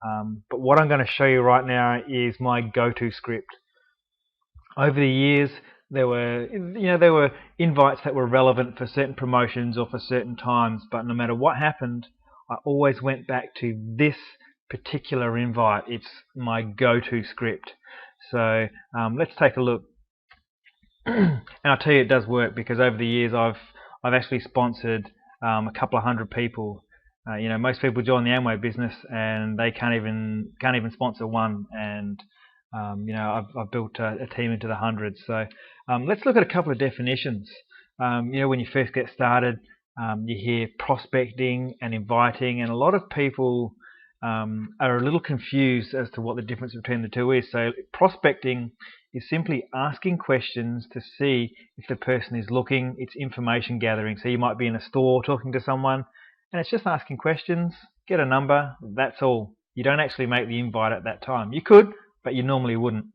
But what I'm going to show you right now is my go-to script. Over the years, there were invites that were relevant for certain promotions or for certain times, but no matter what happened, I always went back to this particular invite. It's my go-to script. So let's take a look. And I'll tell you, it does work, because over the years I've actually sponsored a couple of hundred people. Most people join the Amway business and they can't even sponsor one, and I've built a team into the hundreds. So let's look at a couple of definitions. When you first get started, you hear prospecting and inviting, and a lot of people are a little confused as to what the difference between the two is. So prospecting is simply asking questions to see if the person is looking. It's information gathering. So you might be in a store talking to someone, and it's just asking questions, get a number, that's all. You don't actually make the invite at that time. You could, but you normally wouldn't.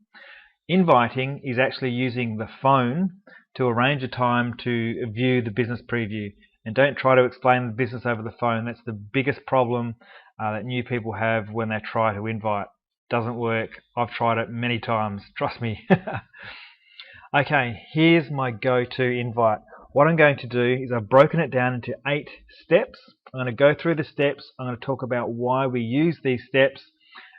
Inviting is actually using the phone to arrange a time to view the business preview. And don't try to explain the business over the phone. That's the biggest problem that new people have when they try to invite. Doesn't work. I've tried it many times, trust me. Okay, here's my go-to invite. What I'm going to do is I've broken it down into 8 steps. I'm going to go through the steps. I'm going to talk about why we use these steps,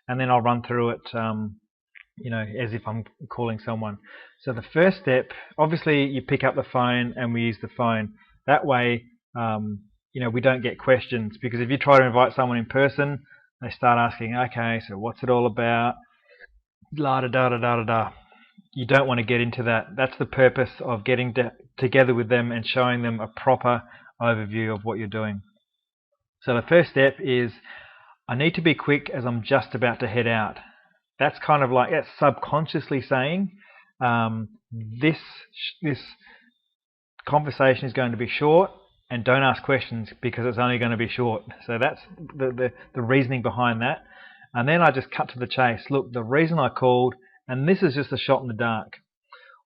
and then I'll run through it as if I'm calling someone. So the first step, obviously you pick up the phone and we use the phone. That way, we don't get questions, because if you try to invite someone in person, they start asking, okay, so what's it all about? La da da da da da da. You don't want to get into that. That's the purpose of getting together with them and showing them a proper overview of what you're doing. So the first step is, I need to be quick as I'm just about to head out. That's kind of like, that's subconsciously saying this conversation is going to be short, and don't ask questions because it's only going to be short. So that's the reasoning behind that. And then I just cut to the chase. Look, the reason I called, and this is just a shot in the dark.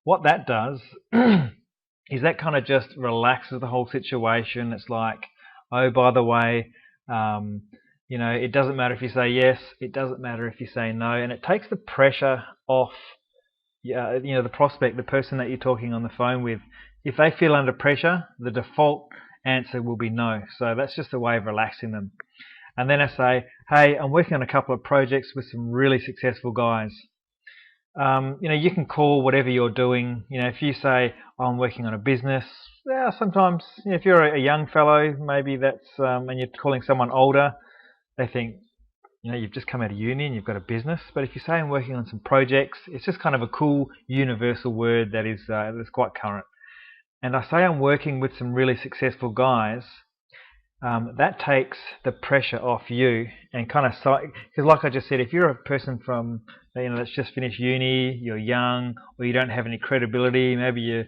What that does is that kind of just relaxes the whole situation. It's like, oh, by the way, it doesn't matter if you say yes, it doesn't matter if you say no, and it takes the pressure off the prospect, the person that you're talking on the phone with. If they feel under pressure, the default answer will be no. So that's just a way of relaxing them. And then I say, hey, I'm working on a couple of projects with some really successful guys. You can call whatever you're doing. If you say, oh, I'm working on a business, sometimes if you're a young fellow, maybe that's and you're calling someone older, they think you've just come out of uni and you've got a business. But if you say I'm working on some projects, it's just kind of a cool universal word that is that's quite current. And I say I'm working with some really successful guys. That takes the pressure off you, and kind of, because like I just said, if you're a person from that's just finished uni, you're young, or you don't have any credibility, maybe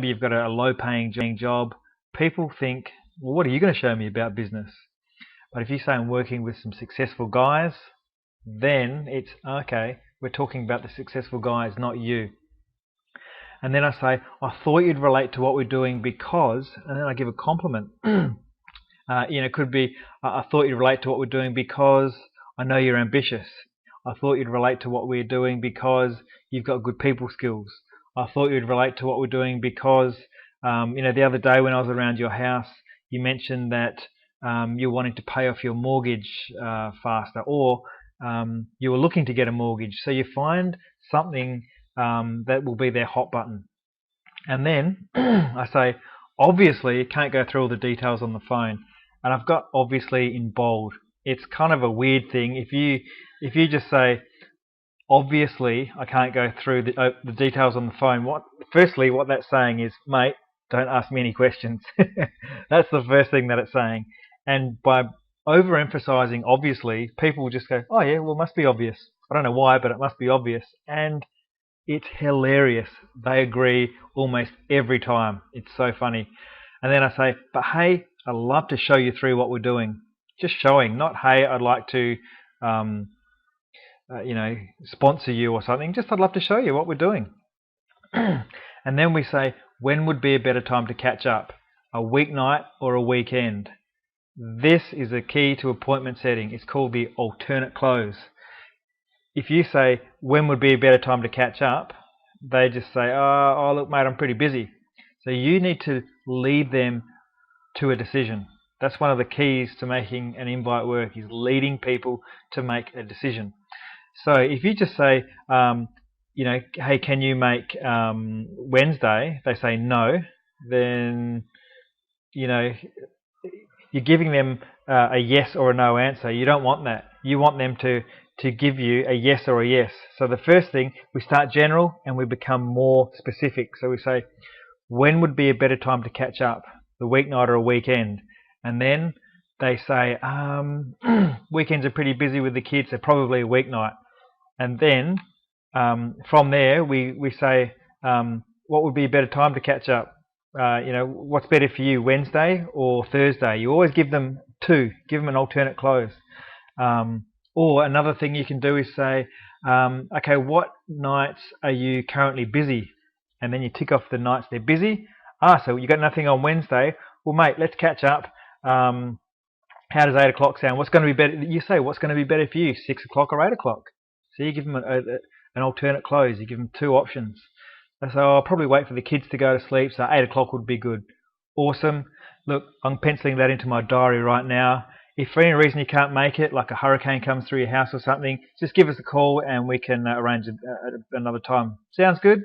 you've got a low-paying job, people think, well, what are you going to show me about business? But if you say I'm working with some successful guys, then it's okay. We're talking about the successful guys, not you. And then I say, I thought you'd relate to what we're doing because, and then I give a compliment. It could be, I thought you'd relate to what we're doing because I know you're ambitious. I thought you'd relate to what we're doing because you've got good people skills. I thought you'd relate to what we're doing because, the other day when I was around your house, you mentioned that you're wanting to pay off your mortgage faster, or you were looking to get a mortgage. So you find something that will be their hot button. And then I say, obviously, you can't go through all the details on the phone. And I've got obviously in bold. It's kind of a weird thing. If you just say, obviously, I can't go through the details on the phone. Firstly, what that's saying is, mate, don't ask me any questions. That's the first thing that it's saying. And by overemphasizing obviously, people will just go, oh yeah, well, it must be obvious. I don't know why, but it must be obvious. And it's hilarious. They agree almost every time. It's so funny. And then I say, but hey, I'd love to show you through what we're doing. Just showing, not hey, I'd like to sponsor you or something. Just I'd love to show you what we're doing. And then we say, when would be a better time to catch up? A weeknight or a weekend? This is a key to appointment setting. It's called the alternate close. If you say, when would be a better time to catch up, they just say, oh look mate, I'm pretty busy. So you need to lead them to a decision. That's one of the keys to making an invite work, is leading people to make a decision. So if you just say, hey, can you make Wednesday? They say no, then, you're giving them a yes or a no answer. You don't want that. You want them to give you a yes or a yes. So the first thing, we start general and we become more specific. So we say, when would be a better time to catch up, the weeknight or a weekend? And then they say, weekends are pretty busy with the kids, so probably a weeknight. And then from there, we say, what would be a better time to catch up? What's better for you, Wednesday or Thursday? You always give them two, give them an alternate close. Or another thing you can do is say, okay, what nights are you currently busy? And then you tick off the nights they're busy. So you got nothing on Wednesday. Well, mate, let's catch up. How does 8 o'clock sound? What's going to be better? You say, what's going to be better for you, 6 o'clock or 8 o'clock? So you give them an alternate close. You give them two options. They say, I'll probably wait for the kids to go to sleep, so 8 o'clock would be good. Awesome. Look, I'm penciling that into my diary right now. If for any reason you can't make it, like a hurricane comes through your house or something, just give us a call and we can arrange another time. Sounds good?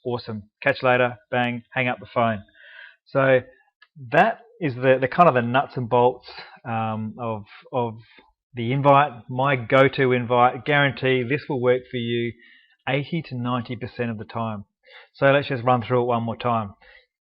Awesome. Catch you later. Bang. Hang up the phone. So that is the kind of the nuts and bolts of the invite. My go-to invite. Guarantee this will work for you 80 to 90% of the time. So let's just run through it one more time.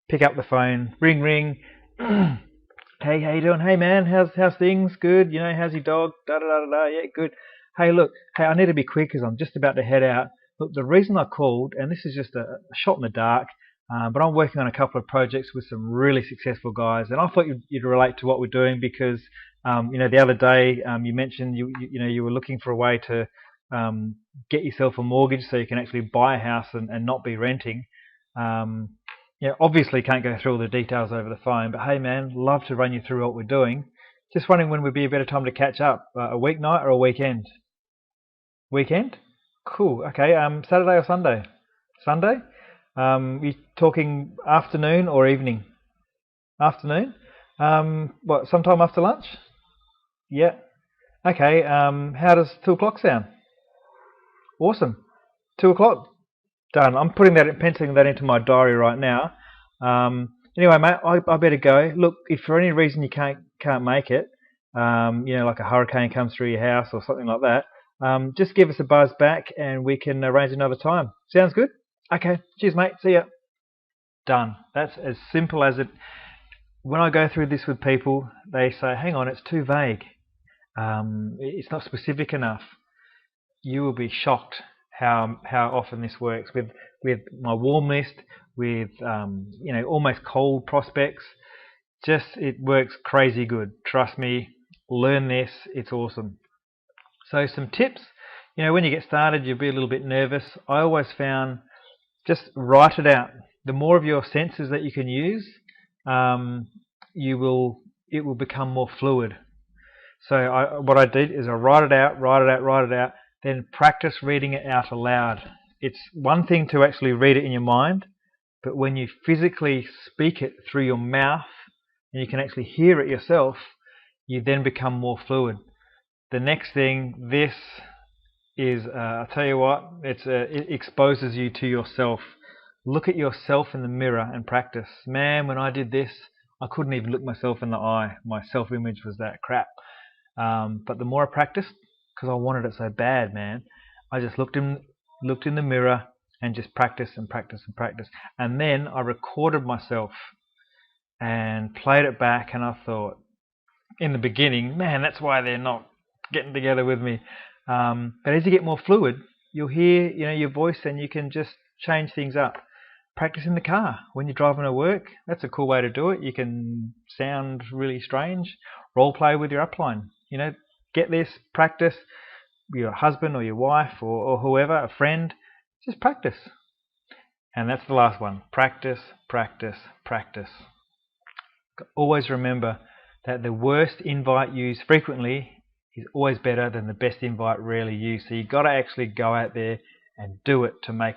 Pick up the phone. Ring, ring. Hey, how you doing? Hey man, how's things? Good. How's your dog? Da da da da. Yeah, good. Hey, look. Hey, I need to be quick because I'm just about to head out. Look, the reason I called, and this is just a shot in the dark, but I'm working on a couple of projects with some really successful guys, and I thought you'd relate to what we're doing because, the other day you mentioned you were looking for a way to get yourself a mortgage so you can actually buy a house and not be renting. Obviously can't go through all the details over the phone, but hey man, love to run you through what we're doing. Just wondering when would be a better time to catch up, a weeknight or a weekend? Weekend? Cool. Okay. Saturday or Sunday? Sunday. You talking afternoon or evening? Afternoon. What? Sometime after lunch? Yeah. Okay. How does 2 o'clock sound? Awesome. 2 o'clock. Done. I'm penciling that into my diary right now. Anyway, mate, I better go. Look, if for any reason you can't make it, like a hurricane comes through your house or something like that, just give us a buzz back and we can arrange another time. Sounds good? Okay. Cheers, mate. See ya. Done. That's as simple as it. When I go through this with people, they say, hang on, it's too vague. It's not specific enough. You will be shocked how often this works with my warm list, with almost cold prospects. Just it works crazy good. Trust me. Learn this. It's awesome. So some tips. When you get started, you'll be a little bit nervous. I always found just write it out. The more of your senses that you can use, it will become more fluid. So what I did is I write it out, then practice reading it out aloud. It's one thing to actually read it in your mind, but when you physically speak it through your mouth and you can actually hear it yourself, you then become more fluid. The next thing, this is, I'll tell you what, it exposes you to yourself. Look at yourself in the mirror and practice. Man, when I did this, I couldn't even look myself in the eye. My self-image was that crap. But the more I practiced, because I wanted it so bad, man, I just looked in the mirror and just practiced and practiced and practiced. And then I recorded myself and played it back, and I thought, in the beginning, man, that's why they're not getting together with me. But as you get more fluid, you'll hear your voice and you can just change things up. Practice in the car when you're driving to work. That's a cool way to do it. You can sound really strange. Role play with your upline. Get this, practice. Your husband or your wife or whoever, a friend, just practice. And that's the last one. Practice, practice, practice. Always remember, that the worst invite used frequently is always better than the best invite rarely used. So you've got to actually go out there and do it to make